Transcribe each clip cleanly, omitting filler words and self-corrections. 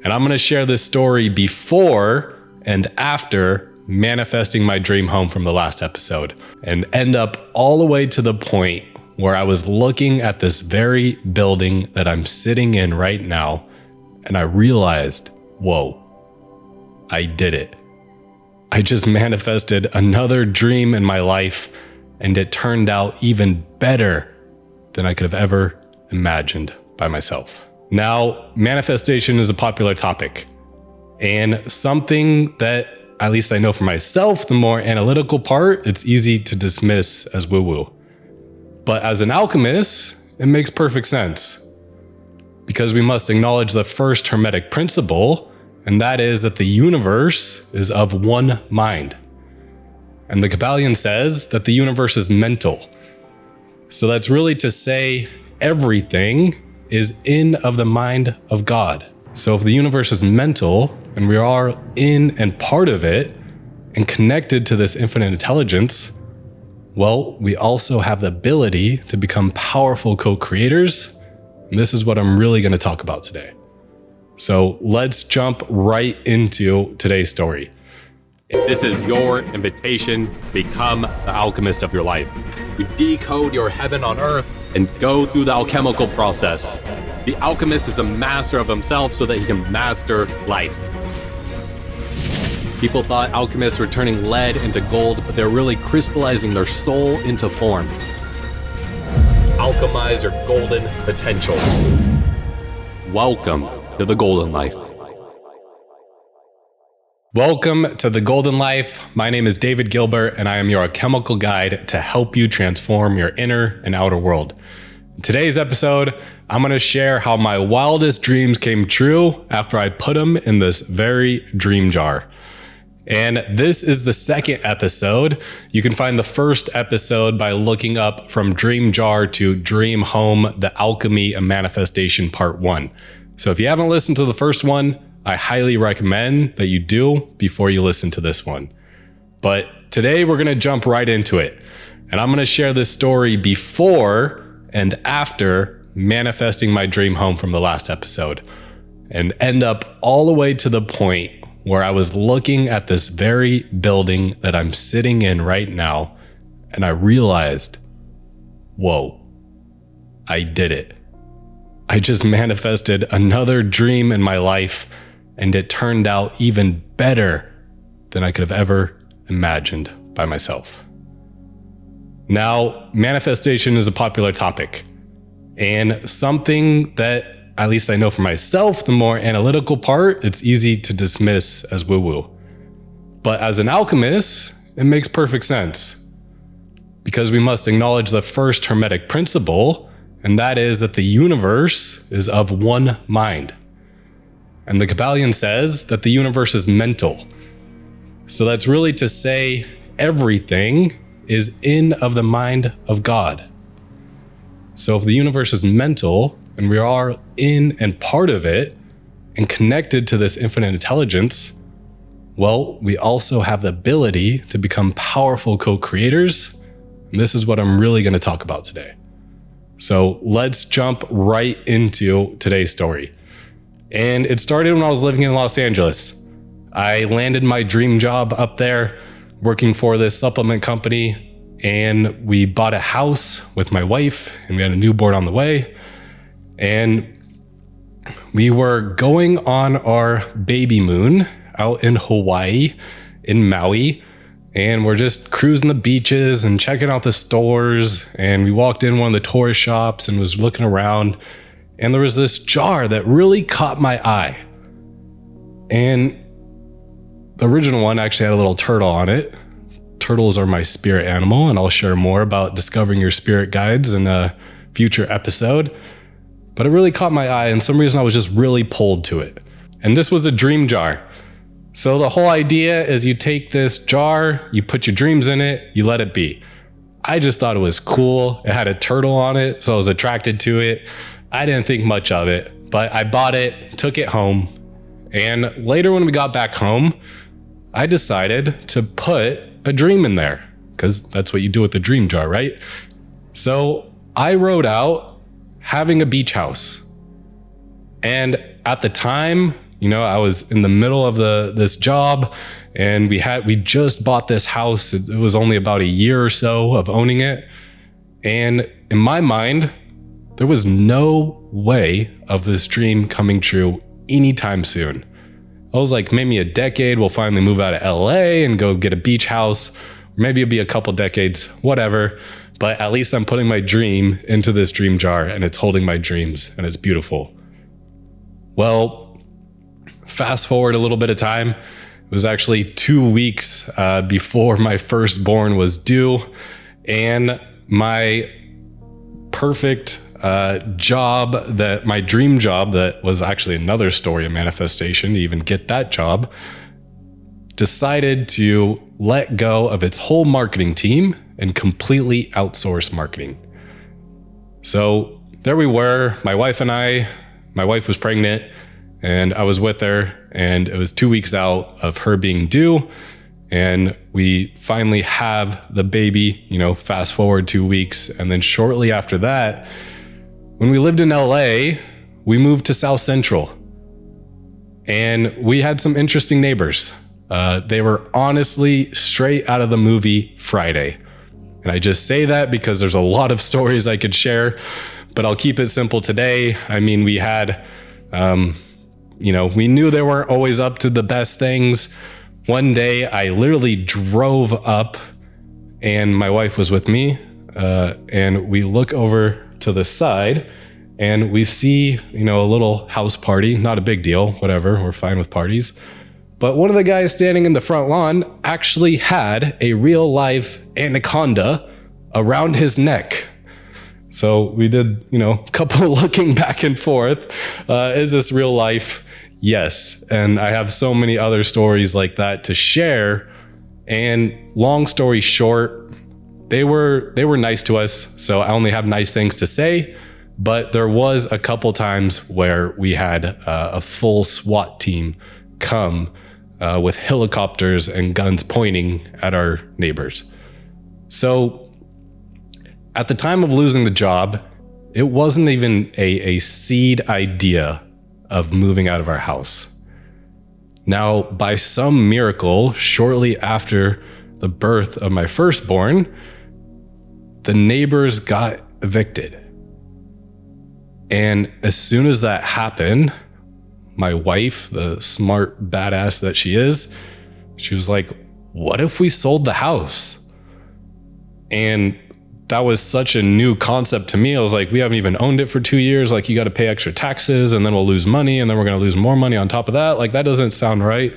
And I'm going to share this story before and after manifesting my dream home from the last episode, and end up all the way to the point where I was looking at this very building that I'm sitting in right now, and I realized, whoa, I did it. I just manifested another dream in my life, and it turned out even better than I could have ever imagined by myself. Now, manifestation is a popular topic, and something that, at least I know for myself, the more analytical part, it's easy to dismiss as woo-woo. But as an alchemist, it makes perfect sense, because we must acknowledge the first hermetic principle, and that is that the universe is of one mind. And the Kabbalion says that the universe is mental. So that's really to say everything is in of the mind of God. So if the universe is mental, and we are in and part of it, and connected to this infinite intelligence, well, we also have the ability to become powerful co-creators. And this is what I'm really going to talk about today. So let's jump right into today's story. This is your invitation to become the alchemist of your life. You decode your heaven on earth and go through the alchemical process. The alchemist is a master of himself so that he can master life. People thought alchemists were turning lead into gold, but they're really crystallizing their soul into form. Alchemize your golden potential. Welcome to the golden life. Welcome to the golden life. My name is David Gilbert, and I am your alchemical guide to help you transform your inner and outer world. In today's episode, I'm going to share how my wildest dreams came true after I put them in this very dream jar. And this is the second episode. You can find the first episode by looking up From Dream Jar to Dream Home, the Alchemy and Manifestation Part 1. So if you haven't listened to the first one, I highly recommend that you do before you listen to this one. But today we're going to jump right into it. And I'm going to share this story before and after manifesting my dream home from the last episode, and end up all the way to the point where I was looking at this very building that I'm sitting in right now, and I realized, whoa, I did it. I just manifested another dream in my life, and it turned out even better than I could have ever imagined by myself. Now, manifestation is a popular topic, and something that, at least I know for myself, the more analytical part, it's easy to dismiss as woo-woo. But as an alchemist, it makes perfect sense, because we must acknowledge the first hermetic principle, and that is that the universe is of one mind. And the Kabbalion says that the universe is mental. So that's really to say everything is in of the mind of God. So if the universe is mental, and we are in and part of it, and connected to this infinite intelligence, well, we also have the ability to become powerful co-creators. And this is what I'm really going to talk about today. So let's jump right into today's story. And it started when I was living in Los Angeles. I landed my dream job up there, working for this supplement company, and we bought a house with my wife, and we had a newborn on the way. And we were going on our baby moon out in Hawaii, in Maui, and we're just cruising the beaches and checking out the stores. And we walked in one of the tourist shops and was looking around, and there was this jar that really caught my eye. And the original one actually had a little turtle on it. Turtles are my spirit animal, and I'll share more about discovering your spirit guides in a future episode. But it really caught my eye, and for some reason I was just really pulled to it. And this was a dream jar. So the whole idea is you take this jar, you put your dreams in it, you let it be. I just thought it was cool. It had a turtle on it, so I was attracted to it. I didn't think much of it, but I bought it, took it home. And later when we got back home, I decided to put a dream in there, because that's what you do with the dream jar, right? So I wrote out having a beach house. And at the time, I was in the middle of this job, and we just bought this house. It was only about a year or so of owning it. And in my mind, there was no way of this dream coming true anytime soon. I was like, maybe a decade, we'll finally move out of LA and go get a beach house. Maybe it'll be a couple decades, whatever. But at least I'm putting my dream into this dream jar, and it's holding my dreams, and it's beautiful. Well, fast forward a little bit of time. It was actually 2 weeks before my firstborn was due, and my perfect job, my dream job, that was actually another story of manifestation to even get that job, decided to let go of its whole marketing team and completely outsource marketing. So there we were, my wife and I. My wife was pregnant, and I was with her, and it was 2 weeks out of her being due, and we finally have the baby, fast forward 2 weeks. And then shortly after that, when we lived in LA, we moved to South Central, and we had some interesting neighbors. They were honestly straight out of the movie Friday. And I just say that because there's a lot of stories I could share, but I'll keep it simple today. I mean, we had, we knew they weren't always up to the best things. One day I literally drove up, and my wife was with me, and we look over to the side, and we see, a little house party. Not a big deal, whatever, we're fine with parties. But one of the guys standing in the front lawn actually had a real life anaconda around his neck. So we did, a couple looking back and forth. Is this real life? Yes. And I have so many other stories like that to share. And long story short, they were nice to us. So I only have nice things to say. But there was a couple times where we had a full SWAT team come with helicopters and guns pointing at our neighbors. So at the time of losing the job, it wasn't even a seed idea of moving out of our house. Now, by some miracle, shortly after the birth of my firstborn, the neighbors got evicted. And as soon as that happened, my wife, the smart badass that she is, she was like, what if we sold the house? And that was such a new concept to me. I was like, we haven't even owned it for 2 years. Like, you got to pay extra taxes, and then we'll lose money, and then we're going to lose more money on top of that. Like, that doesn't sound right.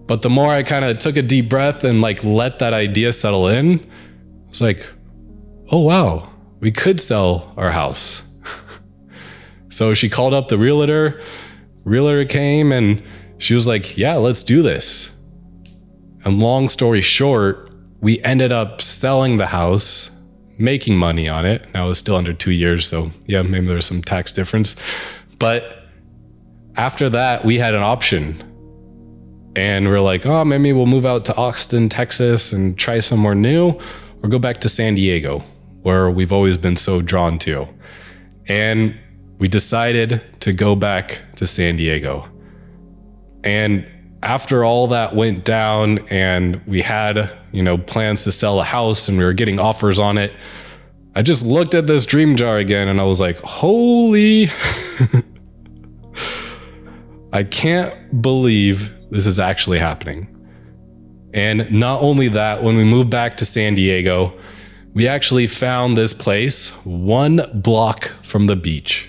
But the more I kind of took a deep breath and let that idea settle in, I was like, oh wow, we could sell our house. So she called up the realtor. Realtor came, and she was like, yeah, let's do this. And long story short, we ended up selling the house, making money on it. Now it was still under 2 years, so yeah, maybe there was some tax difference. But after that, we had an option. And we're like, oh, maybe we'll move out to Austin, Texas, and try somewhere new, or go back to San Diego, where we've always been so drawn to. And we decided to go back to San Diego. And after all that went down, and we had, plans to sell a house, and we were getting offers on it, I just looked at this dream jar again, and I was like, holy, I can't believe this is actually happening. And not only that, when we moved back to San Diego, we actually found this place 1 block from the beach.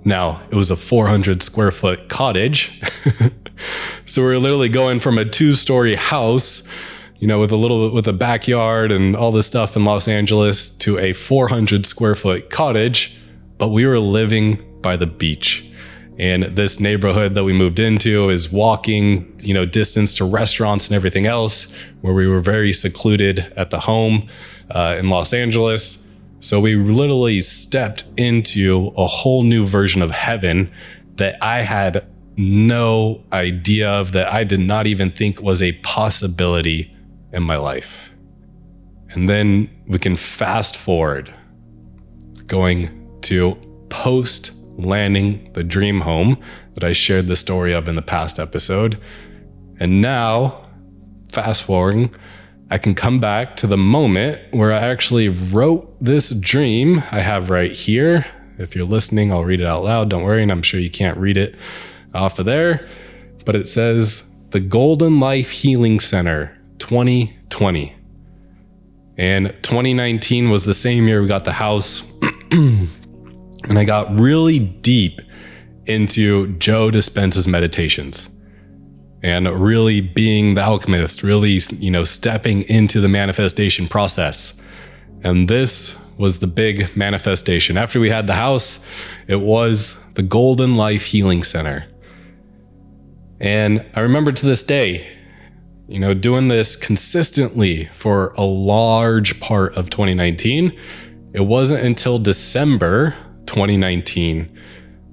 Now, it was a 400 square foot cottage. So we're literally going from a 2-story house, with a backyard and all this stuff in Los Angeles, to a 400 square foot cottage, but we were living by the beach. And this neighborhood that we moved into is walking, distance to restaurants and everything else, where we were very secluded at the home in Los Angeles. So we literally stepped into a whole new version of heaven that I had no idea of, that I did not even think was a possibility in my life. And then we can fast forward, going to post landing the dream home that I shared the story of in the past episode. And now, fast forwarding, I can come back to the moment where I actually wrote this dream I have right here. If you're listening, I'll read it out loud. Don't worry, and I'm sure you can't read it off of there. But it says, The Golden Life Healing Center, 2020. And 2019 was the same year we got the house. And I got really deep into Joe Dispenza's meditations and really being the alchemist, really, stepping into the manifestation process. And this was the big manifestation. After we had the house, it was the Golden Life Healing Center. And I remember to this day, doing this consistently for a large part of 2019. It wasn't until December 2019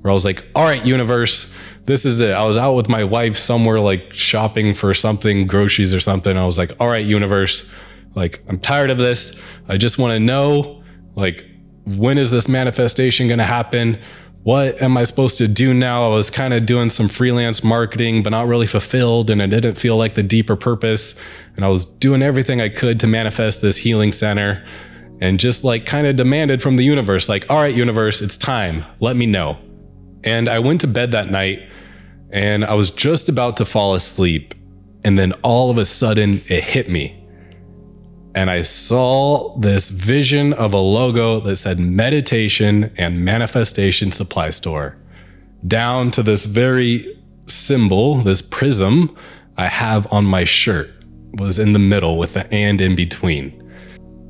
where I was like, all right, universe, this is it. I was out with my wife somewhere, like shopping for something, groceries or something. I was like, all right, universe, like, I'm tired of this. I just want to know, like, when is this manifestation going to happen? What am I supposed to do now? I was kind of doing some freelance marketing, but not really fulfilled. And it didn't feel like the deeper purpose. And I was doing everything I could to manifest this healing center, and just like kind of demanded from the universe, like, all right, universe, it's time. Let me know. And I went to bed that night and I was just about to fall asleep. And then all of a sudden it hit me. And I saw this vision of a logo that said Meditation and Manifestation Supply Store, down to this very symbol, this prism I have on my shirt was in the middle with the and in between.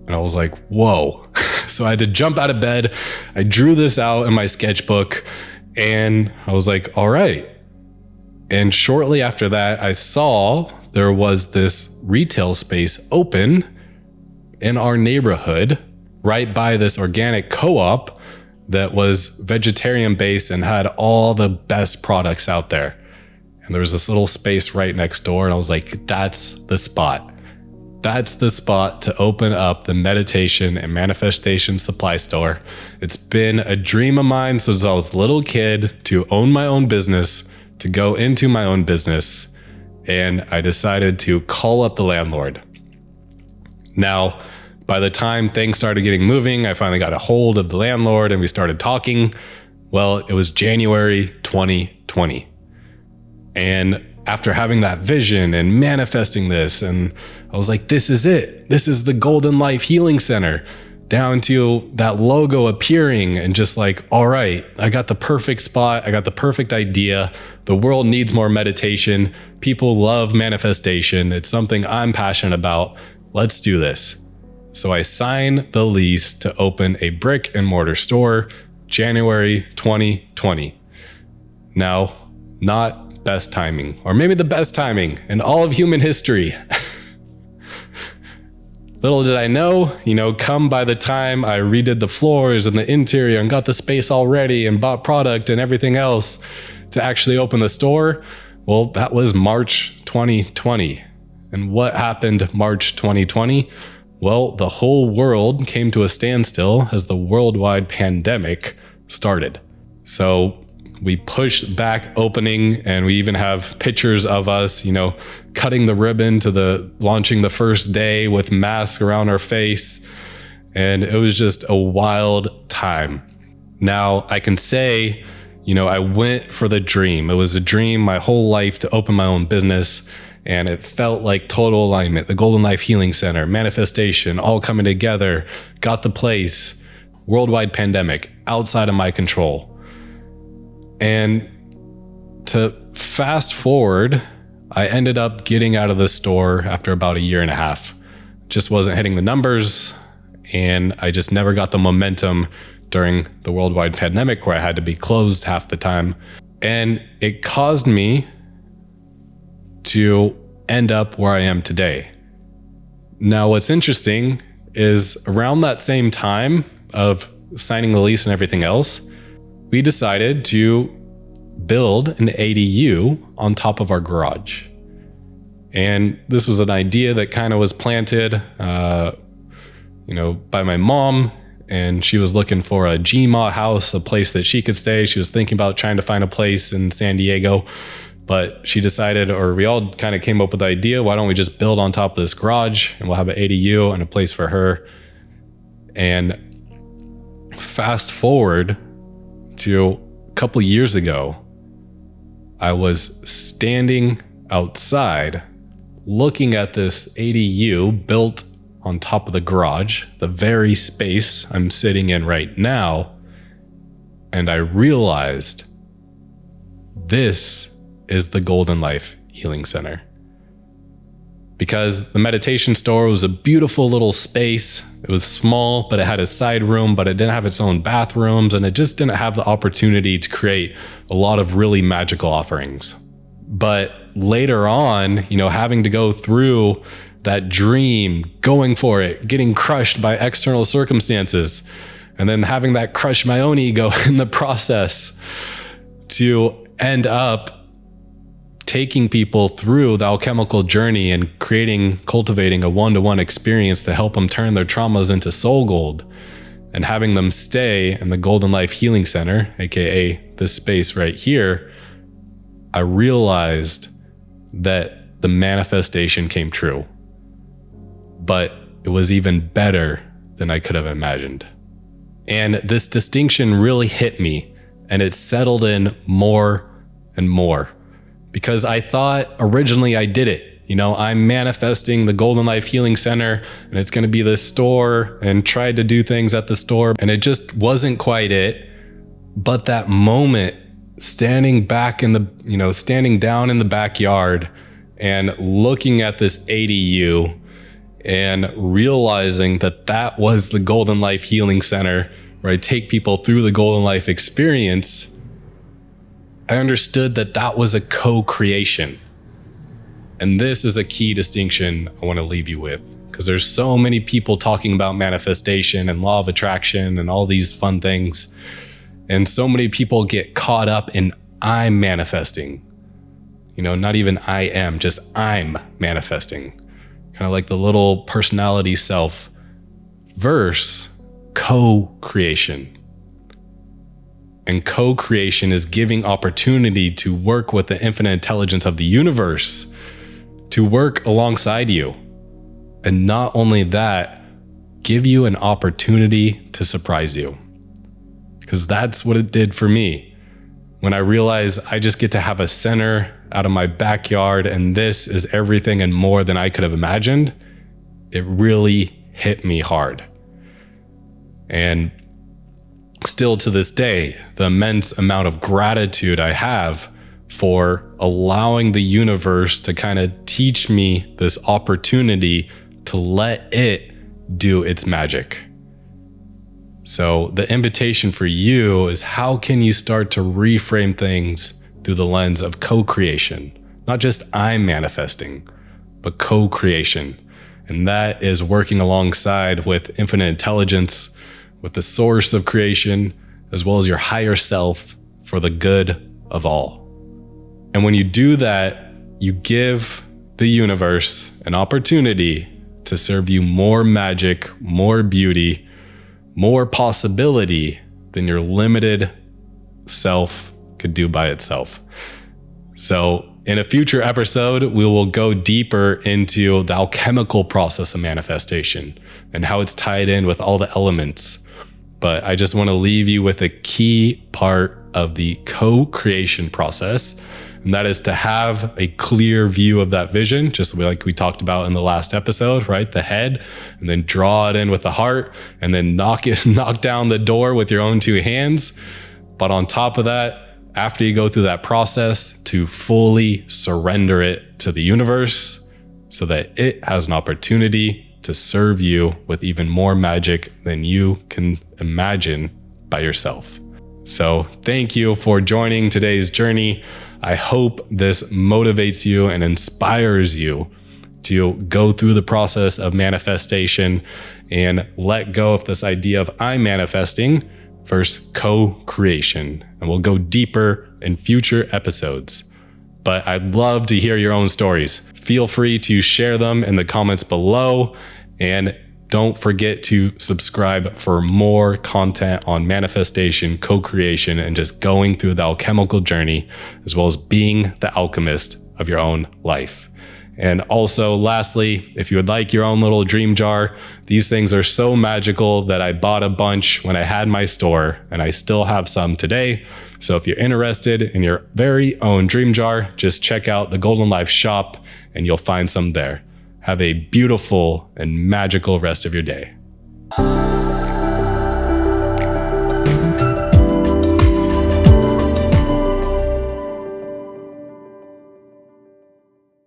And I was like, whoa. So I had to jump out of bed. I drew this out in my sketchbook and I was like, all right. And shortly after that, I saw there was this retail space open in our neighborhood right by this organic co-op that was vegetarian based and had all the best products out there. And there was this little space right next door. And I was like, that's the spot. That's the spot to open up the Meditation and Manifestation Supply Store. It's been a dream of mine since I was a little kid to own my own business, to go into my own business. And I decided to call up the landlord. Now, by the time things started getting moving, I finally got a hold of the landlord and we started talking. Well, it was January 2020. And after having that vision and manifesting this, and I was like, this is it. This is the Golden Life Healing Center, down to that logo appearing and just like, all right, I got the perfect spot. I got the perfect idea. The world needs more meditation. People love manifestation. It's something I'm passionate about. Let's do this. So I signed the lease to open a brick and mortar store, January 2020. Now, not best timing, or maybe the best timing in all of human history. Little did I know, come by the time I redid the floors and the interior and got the space all ready and bought product and everything else to actually open the store, well, that was March 2020. And what happened March 2020? Well, the whole world came to a standstill as the worldwide pandemic started. So we pushed back opening, and we even have pictures of us, cutting the ribbon to launching the first day with masks around our face. And it was just a wild time. Now I can say, I went for the dream. It was a dream my whole life to open my own business. And it felt like total alignment. The Golden Life Healing Center, manifestation, all coming together, got the place, worldwide pandemic, outside of my control. And to fast forward, I ended up getting out of the store after about a year and a half. Just wasn't hitting the numbers, and I just never got the momentum during the worldwide pandemic where I had to be closed half the time. And it caused me to end up where I am today. Now, what's interesting is around that same time of signing the lease and everything else, we decided to build an ADU on top of our garage. And this was an idea that kind of was planted, by my mom and she was looking for a GMA house, a place that she could stay. She was thinking about trying to find a place in San Diego, but she decided, or we all kind of came up with the idea, why don't we just build on top of this garage and we'll have an ADU and a place for her. And fast forward to a couple years ago, I was standing outside looking at this ADU built on top of the garage, the very space I'm sitting in right now, and I realized this is the Golden Life Healing Center. Because the meditation store was a beautiful little space. It was small, but it had a side room, but it didn't have its own bathrooms, and it just didn't have the opportunity to create a lot of really magical offerings. But later on, having to go through that dream, going for it, getting crushed by external circumstances, and then having that crush my own ego in the process, to end up taking people through the alchemical journey and cultivating a one-to-one experience to help them turn their traumas into soul gold, and having them stay in the Golden Life Healing Center, aka this space right here, I realized that the manifestation came true. But it was even better than I could have imagined. And this distinction really hit me, and it settled in more and more. Because I thought originally I did it. I'm manifesting the Golden Life Healing Center, and it's going to be this store, and tried to do things at the store, and it just wasn't quite it. But that moment, standing down in the backyard and looking at this ADU and realizing that was the Golden Life Healing Center, where I take people through the Golden Life experience, I understood that was a co-creation. And this is a key distinction I want to leave you with, because there's so many people talking about manifestation and law of attraction and all these fun things. And so many people get caught up in I'm manifesting. Not even I am, just I'm manifesting. Kind of like the little personality self versus co-creation. And co-creation is giving opportunity to work with the infinite intelligence of the universe to work alongside you. And not only that, give you an opportunity to surprise you. Because that's what it did for me. When I realized I just get to have a center out of my backyard, and this is everything and more than I could have imagined, it really hit me hard. And still to this day, the immense amount of gratitude I have for allowing the universe to kind of teach me this opportunity to let it do its magic. So the invitation for you is, how can you start to reframe things through the lens of co-creation? Not just I'm manifesting, but co-creation. And that is working alongside with infinite intelligence, with the source of creation, as well as your higher self for the good of all. And when you do that, you give the universe an opportunity to serve you more magic, more beauty, more possibility than your limited self could do by itself. So in a future episode, we will go deeper into the alchemical process of manifestation and how it's tied in with all the elements. But I just want to leave you with a key part of the co-creation process, and that is to have a clear view of that vision, just like we talked about in the last episode, right? The head, and then draw it in with the heart, and then knock down the door with your own two hands. But on top of that, after you go through that process, to fully surrender it to the universe so that it has an opportunity to serve you with even more magic than you can imagine by yourself. So thank you for joining today's journey. I hope this motivates you and inspires you to go through the process of manifestation and let go of this idea of I'm manifesting versus co-creation. And we'll go deeper in future episodes. But I'd love to hear your own stories. Feel free to share them in the comments below. And don't forget to subscribe for more content on manifestation, co-creation, and just going through the alchemical journey, as well as being the alchemist of your own life. And also, lastly, if you would like your own little dream jar, these things are so magical that I bought a bunch when I had my store, and I still have some today. So if you're interested in your very own dream jar, just check out the Golden Life shop and you'll find some there. Have a beautiful and magical rest of your day.